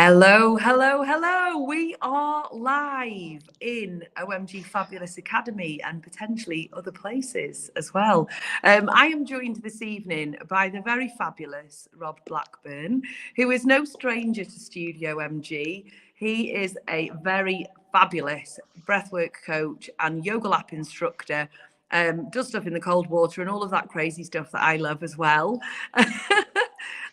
Hello, hello, hello. We are live in OMG Fabulous Academy and potentially other places as well. I am joined this evening by the very fabulous Rob Blackburn, who is no stranger to Studio MG. He is a very fabulous breathwork coach and yoga lap instructor. Does stuff in the cold water and all of that crazy stuff that I love as well.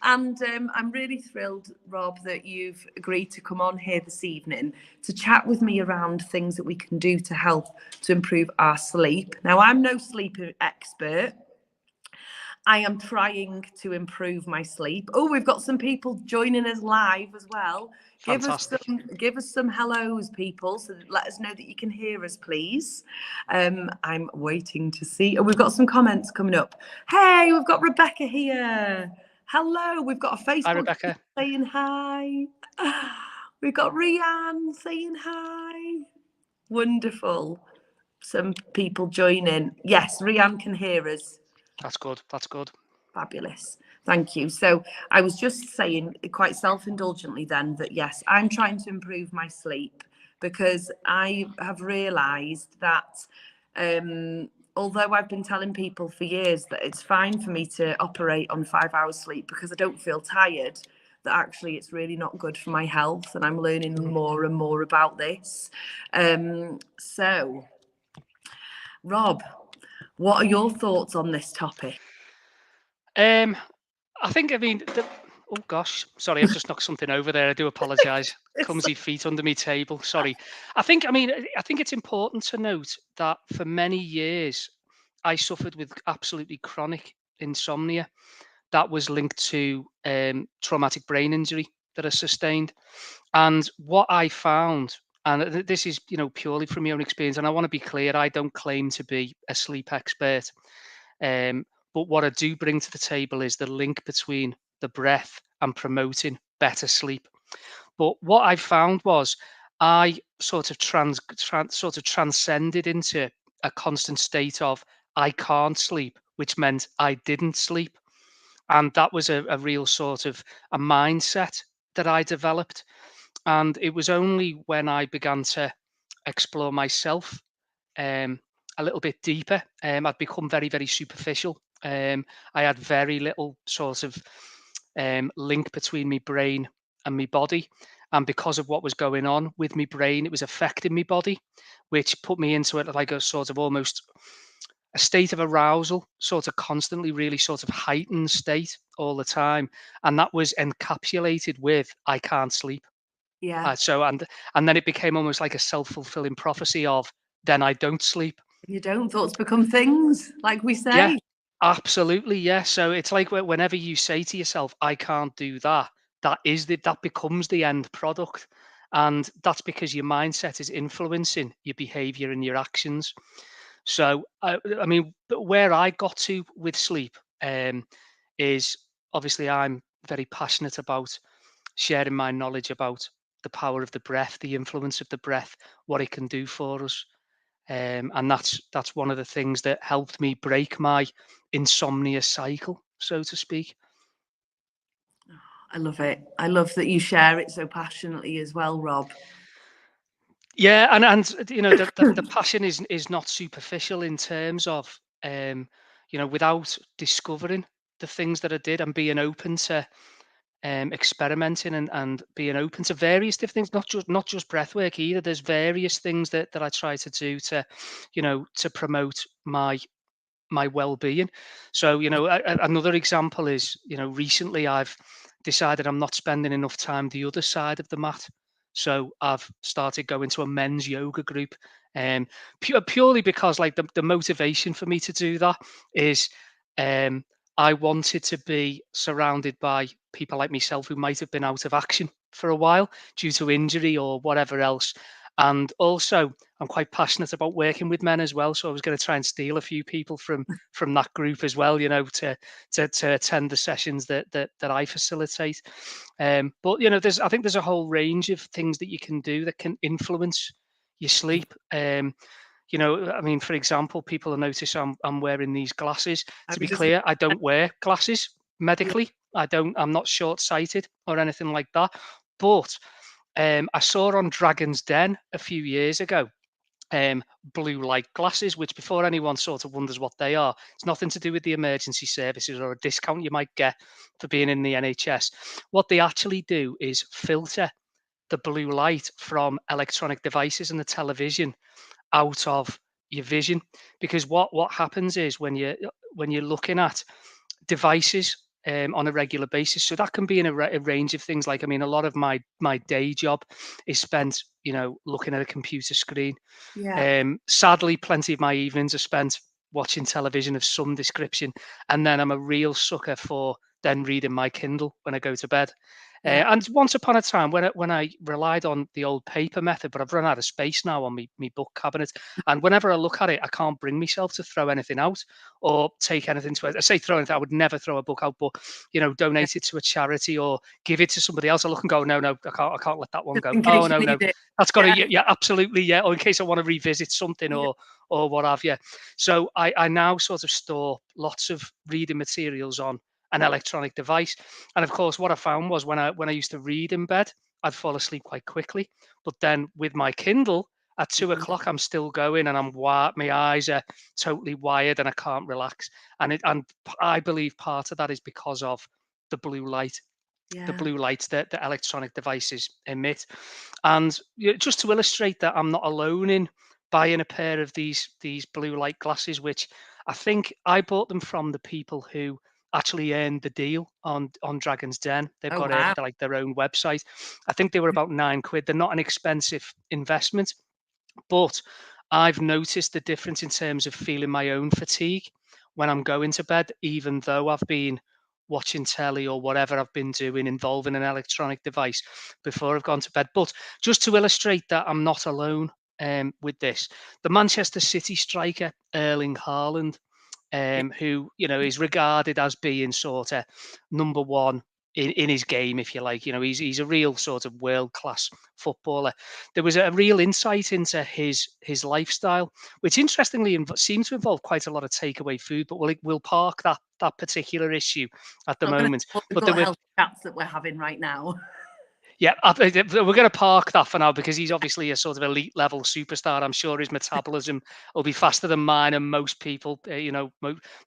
And I'm really thrilled, Rob, that you've agreed to come on here this evening to chat with me around things that we can do to help to improve our sleep. Now, I'm no sleep expert. I am trying to improve my sleep. Oh, we've got some people joining us live as well. Fantastic. Give us some hellos, people, so let us know that you can hear us, please. I'm waiting to see. Oh, we've got some comments coming up. Hey, we've got Rebecca here. Hello, we've got a Hi, Facebook Rebecca. saying hi. We've got Rianne saying hi. Wonderful. Some people joining. Yes, Rianne can hear us. That's good. That's good. Fabulous. Thank you. So I was just saying quite self-indulgently then that, yes, I'm trying to improve my sleep because I have realised that although I've been telling people for years that it's fine for me to operate on 5 hours sleep because I don't feel tired, that actually it's really not good for my health. And I'm learning more and more about this. So, Rob, what are your thoughts on this topic? Oh gosh, sorry, I've just knocked something over there. I do apologise. Clumsy feet under me table. Sorry. I think it's important to note that for many years I suffered with absolutely chronic insomnia that was linked to traumatic brain injury that I sustained. And what I found, and this is purely from my own experience, and I want to be clear, I don't claim to be a sleep expert. But what I do bring to the table is the link between the breath and promoting better sleep. But what I found was I sort of transcended into a constant state of I can't sleep, which meant I didn't sleep. And that was a real sort of a mindset that I developed. And it was only when I began to explore myself a little bit deeper. I'd become very, very superficial. I had very little sort of link between my brain and my body. And because of what was going on with my brain, it was affecting my body, which put me into it like a sort of almost a state of arousal, sort of constantly, really sort of heightened state all the time. And that was encapsulated with I can't sleep. Yeah. And then it became almost like a self-fulfilling prophecy of then I don't sleep. You don't. Thoughts become things, like we Yeah, say. absolutely. Yeah. So it's like whenever you say to yourself, I can't do that, that becomes the end product. And that's because your mindset is influencing your behavior and your actions. So, where I got to with sleep is obviously I'm very passionate about sharing my knowledge about the power of the breath, the influence of the breath, what it can do for us. And that's one of the things that helped me break my insomnia cycle, so to speak. I love it. I love that you share it so passionately as well, Rob. Yeah, and the passion is not superficial in terms of without discovering the things that I did and being open to experimenting and being open to various different things, not just breath work either. There's various things that I try to do to promote my well-being. So, another example is, recently I've decided I'm not spending enough time the other side of the mat. So I've started going to a men's yoga group, um, purely because like the motivation for me to do that is um, I wanted to be surrounded by people like myself who might have been out of action for a while due to injury or whatever else. And also, I'm quite passionate about working with men as well. So I was going to try and steal a few people from that group as well, to attend the sessions that I facilitate. But I think there's a whole range of things that you can do that can influence your sleep. For example, people will notice I'm wearing these glasses. To be clear, I don't wear glasses medically. I'm not short-sighted or anything like that. But I saw on Dragon's Den a few years ago um, blue light glasses, which before anyone sort of wonders what they are, it's nothing to do with the emergency services or a discount you might get for being in the NHS. What they actually do is filter the blue light from electronic devices and the television out of your vision, because what happens is when you're looking at devices on a regular basis. So that can be in a range of things. Like, I mean, a lot of my day job is spent, looking at a computer screen. Yeah. Sadly, plenty of my evenings are spent watching television of some description, and then I'm a real sucker for then reading my Kindle when I go to bed. Yeah. And once upon a time, when I relied on the old paper method, but I've run out of space now on me book cabinet, and whenever I look at it, I can't bring myself to throw anything out or take anything to it. I say throw anything, I would never throw a book out, but Yeah. donate it to a charity or give it to somebody else. I look and go, no, no, I can't let that one Just go. in Oh case no, you no, need it. that's got to, Yeah. yeah, yeah, absolutely, yeah. Or in case I want to revisit something Yeah. or what have you. So I now sort of store lots of reading materials on an electronic device. And of course, what I found was when I used to read in bed, I'd fall asleep quite quickly. But then with my Kindle at 2 o'clock, I'm still going, and my eyes are totally wired, and I can't relax. And I believe part of that is because of the blue light, the Yeah. blue lights that the electronic devices emit. And just to illustrate that I'm not alone in buying a pair of these blue light glasses, which I think I bought them from the people who actually earned the deal on Dragon's Den. They've Oh got wow. like their own website. I think they were about £9. They're not an expensive investment, but I've noticed the difference in terms of feeling my own fatigue when I'm going to bed, even though I've been watching telly or whatever I've been doing involving an electronic device before I've gone to bed. But just to illustrate that I'm not alone with this, the Manchester City striker Erling Haaland, Yeah. who is regarded as being sort of number one in his game, if you like. He's a real sort of world class footballer. There was a real insight into his lifestyle, which interestingly seems to involve quite a lot of takeaway food. But we'll park that particular issue at the Not going to moment. all the But there gut were health chats that we're having right now. yeah, we're going to park that for now because he's obviously a sort of elite level superstar. I'm sure his metabolism will be faster than mine and most people,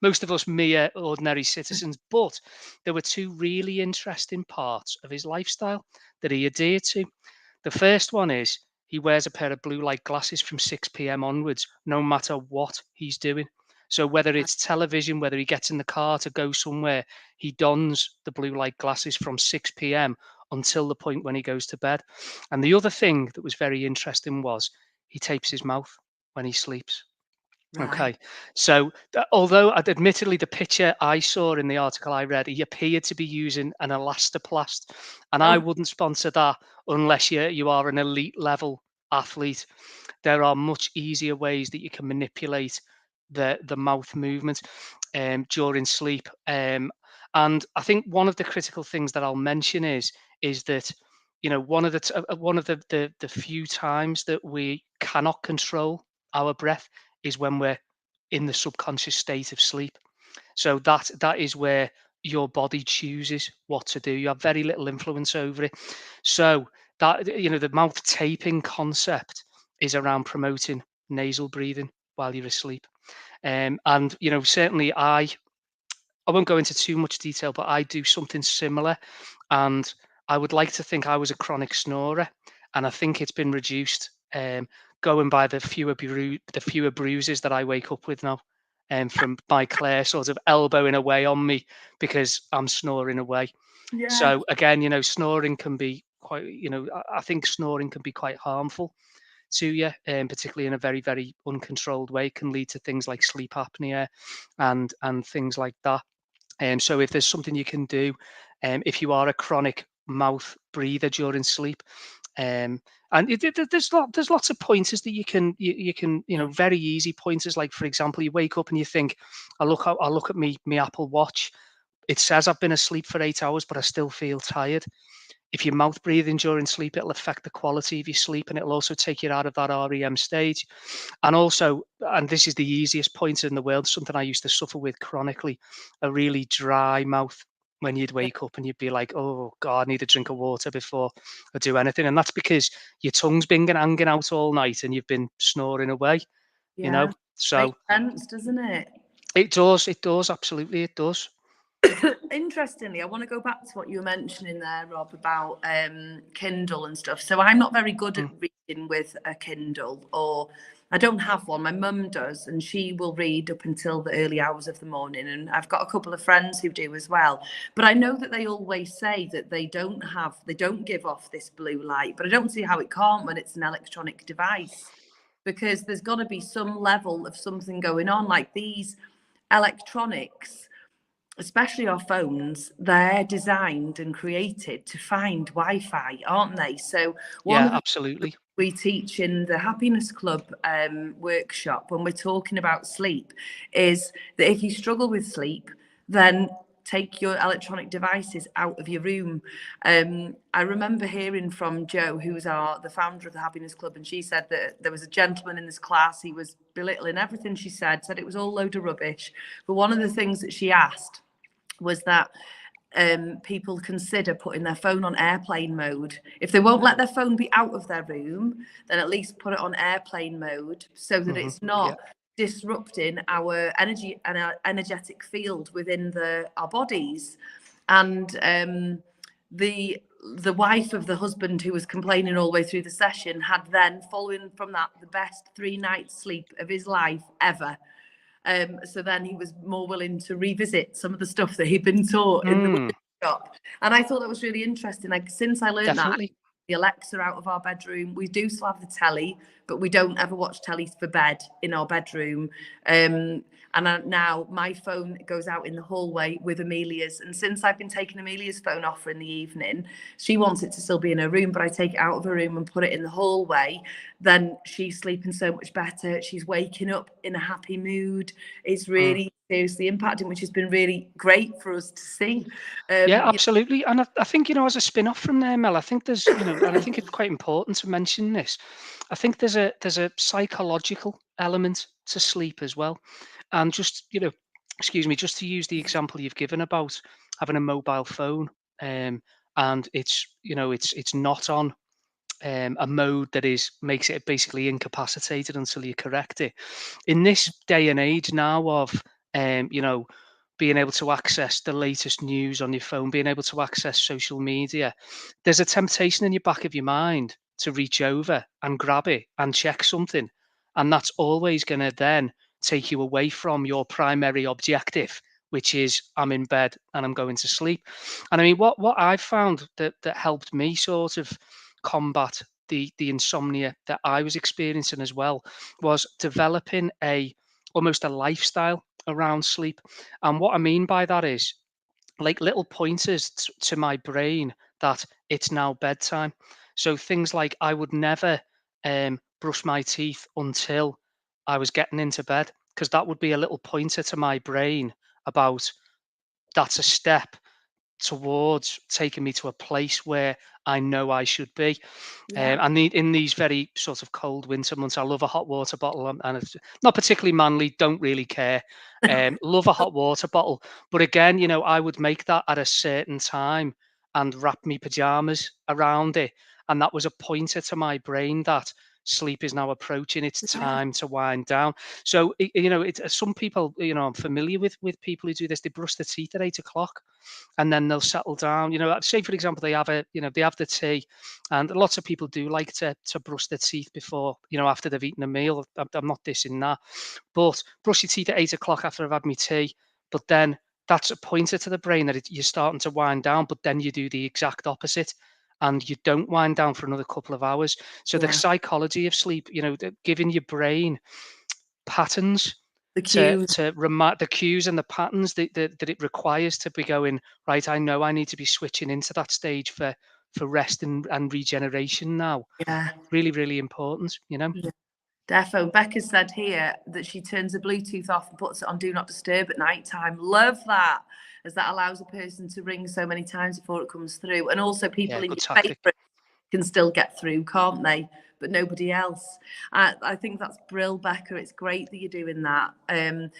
most of us mere ordinary citizens. But there were two really interesting parts of his lifestyle that he adhered to. The first one is he wears a pair of blue light glasses from 6 p.m. onwards, no matter what he's doing. So whether it's television, whether he gets in the car to go somewhere, he dons the blue light glasses from 6 p.m. until the point when he goes to bed. And the other thing that was very interesting was he tapes his mouth when he sleeps. Right. Okay, so although admittedly the picture I saw in the article I read, he appeared to be using an elastoplast, and I Oh wouldn't sponsor that unless you are an elite level athlete. There are much easier ways that you can manipulate the mouth movement during sleep. And I think one of the critical things that I'll mention is that one of the few times that we cannot control our breath is when we're in the subconscious state of sleep. So that is where your body chooses what to do. You have very little influence over it. So that the mouth taping concept is around promoting nasal breathing while you're asleep. And certainly I won't go into too much detail, but I do something similar, and I would like to think I was a chronic snorer, and I think it's been reduced, going by the fewer bruises that I wake up with now, from my Claire sort of elbowing away on me because I'm snoring away. yeah. So again, snoring can be quite, I think snoring can be quite harmful to you, particularly in a very, very uncontrolled way. It can lead to things like sleep apnea and things like that. So if there's something you can do, if you are a chronic mouth breather during sleep, um, and there's lots of pointers that you can very easy pointers. Like for example, you wake up and you think, I look at me Apple Watch. It says I've been asleep for 8 hours, but I still feel tired. If you're mouth breathing during sleep, it'll affect the quality of your sleep, and it'll also take you out of that REM stage. And also, and this is the easiest point in the world, something I used to suffer with chronically, a really dry mouth. when you'd wake up and you'd be like, oh God, I need a drink of water before I do anything. And that's because your tongue's been hanging out all night and you've been snoring away, you know. Yeah. So Makes sense, doesn't it? it does, absolutely, it does. Interestingly, I want to go back to what you were mentioning there, Rob, about Kindle and stuff. So I'm not very good at Mm, reading with a Kindle, or I don't have one. My mum does, and she will read up until the early hours of the morning. And I've got a couple of friends who do as well. But I know that they always say that they don't give off this blue light. But I don't see how it can't when it's an electronic device, because there's got to be some level of something going on, like these electronics, especially our phones. They're designed and created to find Wi-Fi, aren't they? So one yeah, of the absolutely. we teach in the Happiness Club workshop when we're talking about sleep is that if you struggle with sleep, then take your electronic devices out of your room. I remember hearing from Jo, who's the founder of the Happiness Club, and she said that there was a gentleman in this class. He was belittling everything she said it was all load of rubbish. But one of the things that she asked was that people consider putting their phone on airplane mode. If they won't let their phone be out of their room, then at least put it on airplane mode so that Hmm. it's Yeah, not disrupting our energy and our energetic field within our bodies. And the wife of the husband who was complaining all the way through the session had then, following from that, the best 3 nights sleep of his life ever. So then he was more willing to revisit some of the stuff that he'd been taught in the mm, workshop. And I thought that was really interesting. Like, since I learned that, definitely. the Alexa out of our bedroom. We do still have the telly, but we don't ever watch telly for bed in our bedroom. Now my phone goes out in the hallway with Amelia's. And since I've been taking Amelia's phone off her in the evening, she wants it to still be in her room, but I take it out of her room and put it in the hallway. Then she's sleeping so much better. She's waking up in a happy mood. It's Mm. really seriously impacting, which has been really great for us to see. Yeah, You absolutely. And I think, as a spin-off from there, Mel, I think there's, and I think it's quite important to mention this. I think there's a psychological element to sleep as well. And just, excuse me, just to use the example you've given about having a mobile phone, and it's not on a mode that makes it basically incapacitated until you correct it. In this day and age now of being able to access the latest news on your phone, being able to access social media, there's a temptation in your back of your mind to reach over and grab it and check something. And that's always going to then take you away from your primary objective, which is I'm in bed and I'm going to sleep. And I mean, what I've found that helped me sort of combat the insomnia that I was experiencing as well was developing almost a lifestyle around sleep. And what I mean by that is like little pointers to my brain that it's now bedtime. So things like I would never brush my teeth until I was getting into bed, because that would be a little pointer to my brain about that's a step towards taking me to a place where I know I should be. Yeah. In these very sort of cold winter months, I love a hot water bottle, and it's not particularly manly, don't really care. Love a hot water bottle. But again, I would make that at a certain time and wrap me pajamas around it. And that was a pointer to my brain that sleep is now approaching. It's Yeah. time to wind down. So, some people, I'm familiar with people who do this. They brush their teeth at 8 o'clock and then they'll settle down. Say for example, they have the tea, and lots of people do like to brush their teeth before, after they've eaten a meal. I'm not dissing that, but brush your teeth at 8 o'clock after I've had my tea. But then that's a pointer to the brain that you're starting to wind down. But then you do the exact opposite, and you don't wind down for another couple of hours. So the Yeah. psychology of sleep, giving your brain patterns The to cues. the cues and the patterns that it requires to be going right. I know I need to be switching into that stage for rest and regeneration now. Yeah. Really, really important. Yeah. Defo. Becca said here that she turns the Bluetooth off and puts it on Do Not Disturb at night time. Love that, as that allows a person to ring so many times before it comes through. And also, Yeah, people in good your tactic. favourite can still get through, can't they? But nobody else. I think that's brill, Becca. It's great that you're doing that. And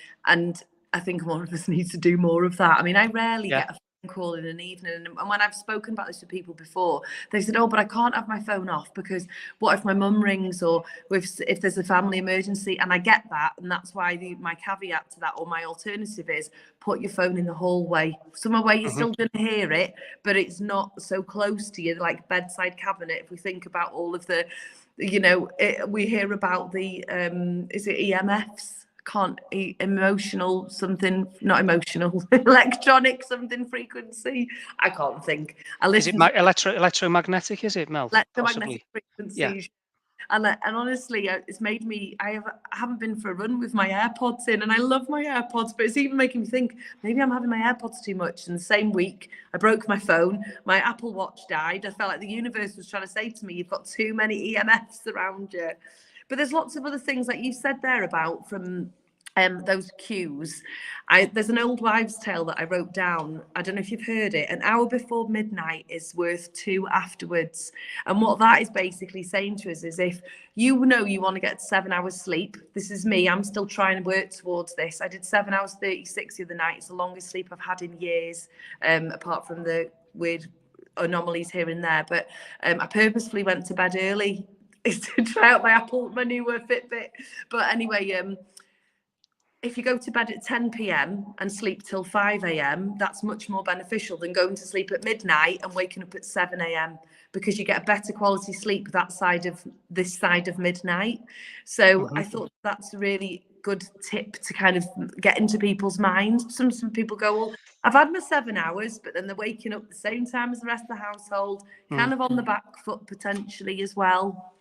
I think more of us need to do more of that. I mean, I rarely Yeah. get a call in an evening. And when I've spoken about this with people before, they said, oh, but I can't have my phone off because what if my mum rings, or if there's a family emergency? And I get that, and that's why my caveat to that, or my alternative, is put your phone in the hallway, somewhere where you're still going to hear it, but it's not so close to you, like bedside cabinet. If we think about all of the, we hear about the is it EMFs, emotional something, not emotional, electronic something frequency. I can't think. Is it electromagnetic? Is it, Mel? Electromagnetic Possibly. Yeah. frequencies. And honestly, it's made me. I haven't been for a run with my AirPods in, and I love my AirPods, but it's even making me think maybe I'm having my AirPods too much. And the same week, I broke my phone. My Apple Watch died. I felt like the universe was trying to say to me, "You've got too many EMFs around you." But there's lots of other things like you said there about from those cues. There's an old wives' tale that I wrote down. I don't know if you've heard it. An hour before midnight is worth two afterwards. And what that is basically saying to us is, if you know you want to get 7 hours sleep, this is me, I'm still trying to work towards this. I did 7 hours 36 the other night. It's the longest sleep I've had in years, apart from the weird anomalies here and there. But I purposefully went to bed early to try out my new Fitbit. But anyway, if you go to bed at 10 p.m. and sleep till 5 a.m., that's much more beneficial than going to sleep at midnight and waking up at 7 a.m., because you get a better quality sleep this side of midnight. So I thought that's a really good tip to kind of get into people's minds. Some people go, well, I've had my 7 hours, but then they're waking up the same time as the rest of the household, kind of on the back foot potentially as well.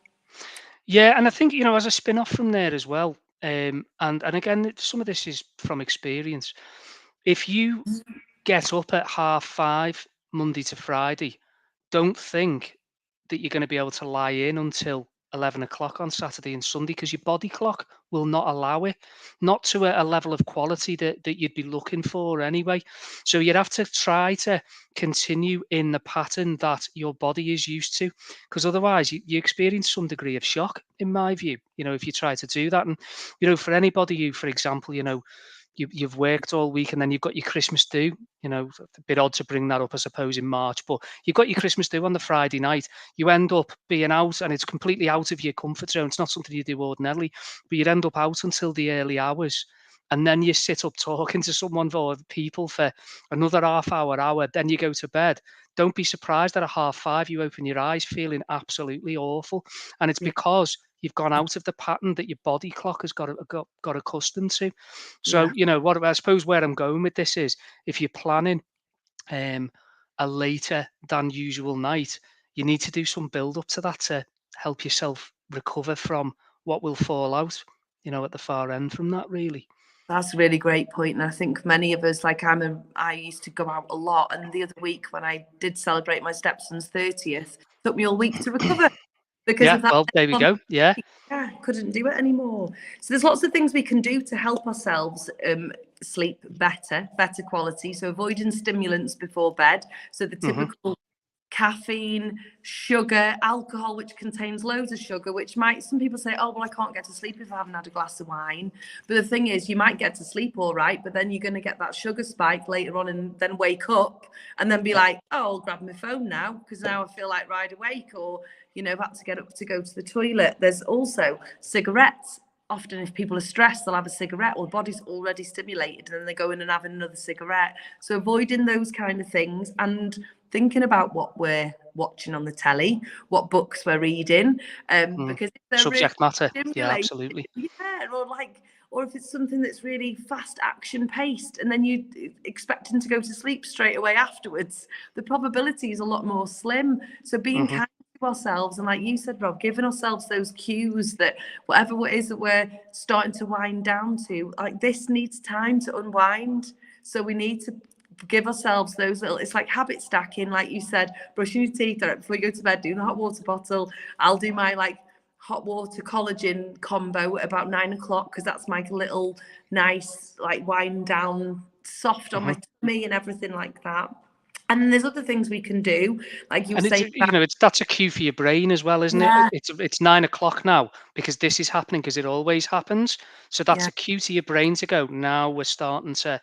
Yeah, and I think, as a spin-off from there as well, and again, some of this is from experience. If you get up at 5:30 Monday to Friday, don't think that you're going to be able to lie in until 11 o'clock on Saturday and Sunday, because your body clock will not allow it, not to a level of quality that you'd be looking for anyway. So you'd have to try to continue in the pattern that your body is used to, because otherwise you experience some degree of shock, in my view, if you try to do that. And, for anybody who, for example, you've worked all week and then you've got your Christmas do, a bit odd to bring that up, I suppose, in March, but you've got your Christmas do on the Friday night. You end up being out and it's completely out of your comfort zone. It's not something you do ordinarily, but you'd end up out until the early hours. And then you sit up talking to someone or people for another hour, then you go to bed. Don't be surprised that at 5:30 you open your eyes feeling absolutely awful. And it's because you've gone out of the pattern that your body clock has got accustomed to. So, what I suppose where I'm going with this is, if you're planning a later than usual night, you need to do some build up to that to help yourself recover from what will fall out, at the far end from that, really. That's a really great point. And I think many of us, like I used to go out a lot. And the other week when I did celebrate my stepson's 30th, it took me all week to recover because of that. Well, there we go. Yeah. Yeah, couldn't do it anymore. So there's lots of things we can do to help ourselves sleep better quality. So avoiding stimulants before bed. So the typical caffeine, sugar, alcohol, which contains loads of sugar, which some people say, oh, well, I can't get to sleep if I haven't had a glass of wine. But the thing is, you might get to sleep all right, but then you're going to get that sugar spike later on and then wake up and then be like, oh, I'll grab my phone now because now I feel like wide awake, or, I've had to get up to go to the toilet. There's also cigarettes. Often if people are stressed, they'll have a cigarette. Well, the body's already stimulated and then they go in and have another cigarette. So avoiding those kind of things and thinking about what we're watching on the telly, what books we're reading, because if they're subject really matter. Yeah, absolutely. Yeah, or if it's something that's really fast action paced and then you expecting to go to sleep straight away afterwards, the probability is a lot more slim. So being kind to ourselves, and like you said, Rob, giving ourselves those cues that whatever it is that we're starting to wind down to, like, this needs time to unwind. So we need to give ourselves those little, it's like habit stacking, like you said, brushing your teeth right before you go to bed, doing the hot water bottle. I'll do my hot water collagen combo at about 9 o'clock because that's my little nice wind down, soft on my tummy and everything like that. And then there's other things we can do, like you were saying. That's a cue for your brain as well, isn't it? It's 9 o'clock now because this is happening, because it always happens. So that's a cue to your brain to go, now we're starting to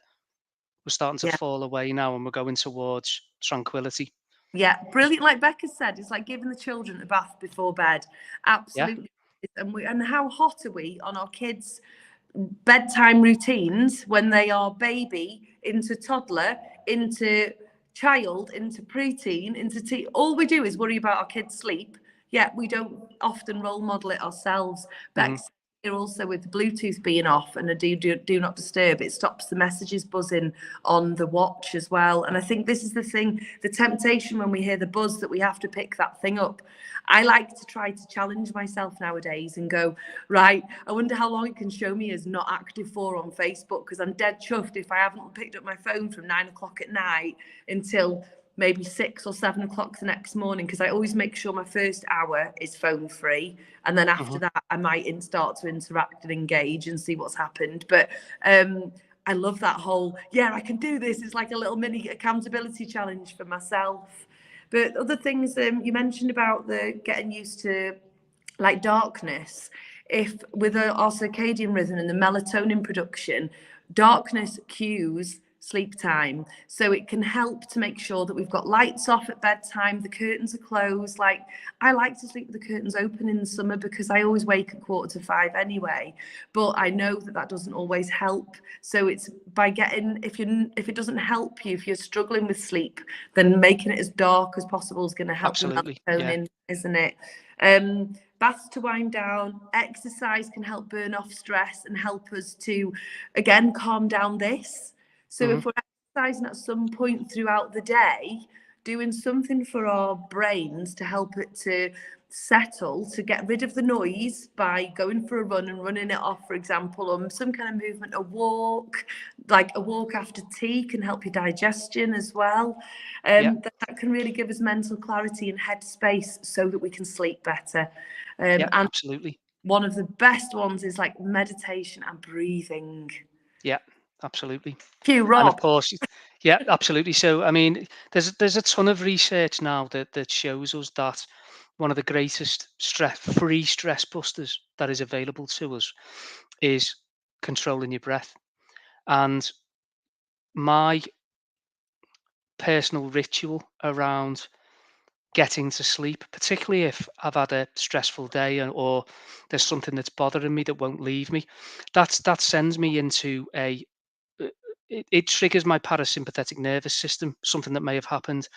we're starting to Yeah. fall away now, and we're going towards tranquility. Yeah, brilliant. Like Becca said, it's like giving the children a bath before bed. Yeah. Absolutely. And how hot are we on our kids' bedtime routines when they are baby into toddler into child into preteen into teen? All we do is worry about our kids' sleep. Yet we don't often role model it ourselves. Hmm. Becca, also with the Bluetooth being off and a do not disturb, it stops the messages buzzing on the watch as well. And I think this is the thing, the temptation when we hear the buzz that we have to pick that thing up. I like to try to challenge myself nowadays and go, right, I wonder how long it can show me as not active for on Facebook, because I'm dead chuffed if I haven't picked up my phone from 9 o'clock at night until maybe 6 or 7 o'clock the next morning, because I always make sure my first hour is phone free, and then Hmm. after that I might start to interact and engage and see what's happened. But I love that whole, yeah, I can do this. It's like a little mini accountability challenge for myself. But other things, you mentioned about the getting used to like darkness. If with our circadian rhythm and the melatonin production, darkness cues sleep time. So it can help to make sure that we've got lights off at bedtime, the curtains are closed. Like, I like to sleep with the curtains open in the summer because I always wake at 4:45 anyway. But I know that that doesn't always help. So it's by getting, if it doesn't help you, if you're struggling with sleep, then making it as dark as possible is going to help the Absolutely. Yeah. melatonin, isn't it? Baths to wind down, exercise can help burn off stress and help us to, again, calm down this. So Hmm. if we're exercising at some point throughout the day, doing something for our brains to help it to settle, to get rid of the noise by going for a run and running it off, for example, or some kind of movement, a walk, like a walk after tea can help your digestion as well. Yeah. That can really give us mental clarity and headspace so that we can sleep better. Yeah. And Absolutely. one of the best ones is like meditation and breathing. Yeah. Absolutely. Cue And of Rob. course, yeah, absolutely. So, I mean, there's a ton of research now that shows us that one of the greatest free stress busters that is available to us is controlling your breath. And my personal ritual around getting to sleep, particularly if I've had a stressful day, or there's something that's bothering me that won't leave me, that sends me into uh, it triggers my parasympathetic nervous system, something that may have happened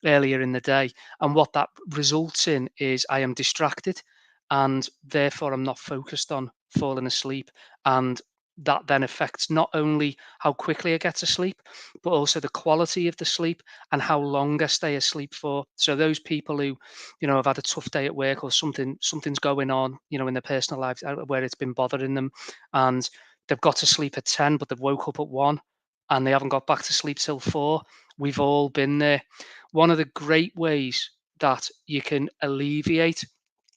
earlier in the day. And what that results in is I am distracted, and therefore I'm not focused on falling asleep. And that then affects not only how quickly I get to sleep, but also the quality of the sleep and how long I stay asleep for. So those people who, have had a tough day at work, or something's going on, in their personal lives, where it's been bothering them, and they've got to sleep at 10, but they've woke up at 1, and they haven't got back to sleep till 4. We've all been there. One of the great ways that you can alleviate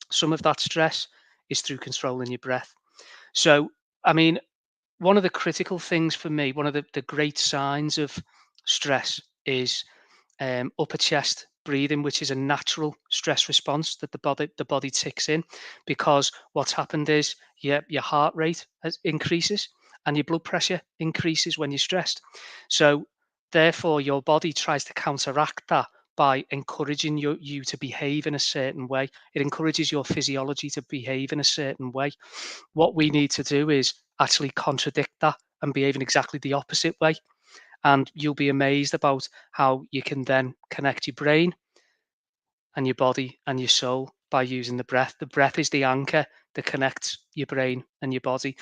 some of that stress is through controlling your breath. So, I mean, one of the critical things for me, one of the great signs of stress is upper chest breathing, which is a natural stress response that the body ticks in, because what's happened is your heart rate increases and your blood pressure increases when you're stressed. So therefore, your body tries to counteract that by encouraging you to behave in a certain way. It encourages your physiology to behave in a certain way. What we need to do is actually contradict that and behave in exactly the opposite way. And you'll be amazed about how you can then connect your brain and your body and your soul by using the breath. The breath is the anchor that connects your brain and your body.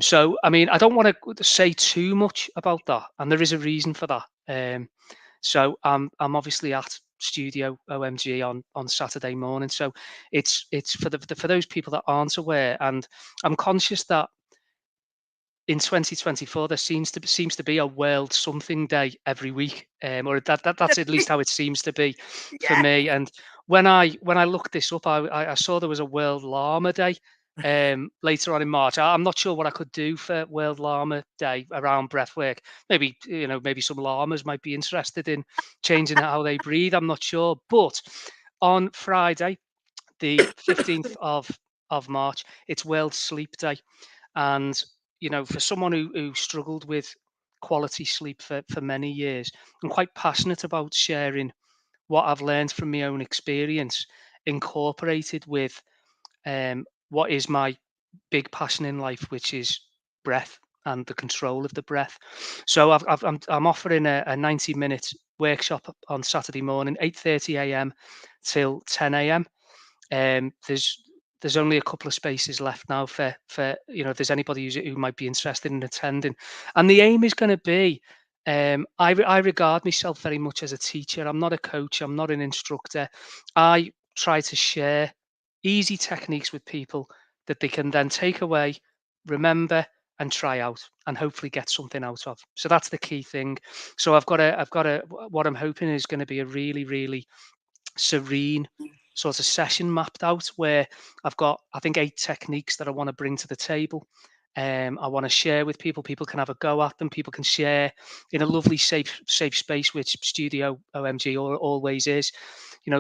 So, I mean, I don't want to say too much about that, and there is a reason for that. So, I'm obviously at Studio OMG on Saturday morning. So, it's for those people that aren't aware, and I'm conscious that in 2024 there seems to be a world something day every week, or that's at least how it seems to be for Yeah. me. And when I looked this up, I saw there was a World Llama Day later on in March. I'm not sure what I could do for World Llama Day around breathwork. Maybe, maybe some llamas might be interested in changing how they breathe. I'm not sure. But on Friday, the 15th of March, it's World Sleep Day. And for someone who struggled with quality sleep for many years. I'm quite passionate about sharing what I've learned from my own experience, incorporated with what is my big passion in life, which is breath and the control of the breath. So I'm offering a 90-minute workshop on Saturday morning, 8:30 a.m. till 10 a.m. There's only a couple of spaces left now for if there's anybody who might be interested in attending, and the aim is going to be. I regard myself very much as a teacher. I'm not a coach. I'm not an instructor. I try to share easy techniques with people that they can then take away, remember, and try out, and hopefully get something out of. So that's the key thing. So what I'm hoping is going to be a really, really serene sort of session mapped out, where I've got, I think, 8 techniques that I want to bring to the table. I want to share with people. People can have a go at them. People can share in a lovely, safe space, which Studio OMG always is.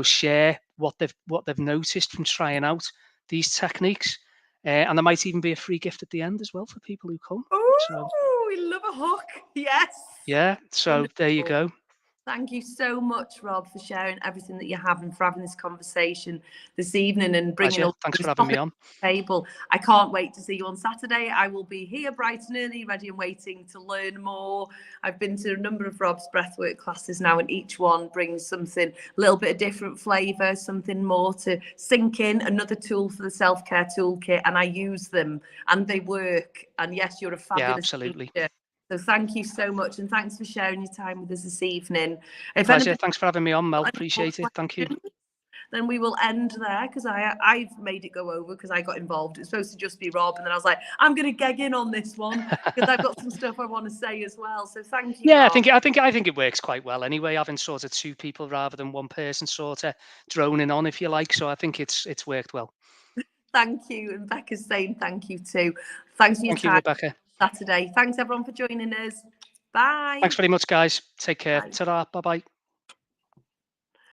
Share what they've noticed from trying out these techniques, and there might even be a free gift at the end as well for people who come. So Oh, we love a hook. Yes. yeah, so there you Wonderful. go. Thank you so much, Rob, for sharing everything that you have and for having this conversation this evening and bringing Pleasure. all Thanks these for having me topics on. to the table. I can't wait to see you on Saturday. I will be here bright and early, ready and waiting to learn more. I've been to a number of Rob's breathwork classes now, and each one brings something a little bit of different flavour, something more to sink in, another tool for the self-care toolkit, and I use them and they work. And yes, you're a Yeah, fabulous absolutely. teacher. So thank you so much, and thanks for sharing your time with us this evening. If Pleasure. anybody Thanks for having me on, Mel. got any more Appreciate it. Thank you. questions, then we will end there, because I've made it go over because I got involved. It's supposed to just be Rob, and then I was like, I'm going to geg in on this one because I've got some stuff I want to say as well. So thank you, Yeah, Rob. I think it works quite well anyway, having sort of 2 people rather than 1 person sort of droning on, if you like. So I think it's worked well. Thank you, and Becca's saying thank you too. Thanks for your Thank you, time Rebecca. Saturday. Thanks everyone for joining us. Bye. Thanks very much, guys. Take care. Bye. Ta-ra. Bye-bye.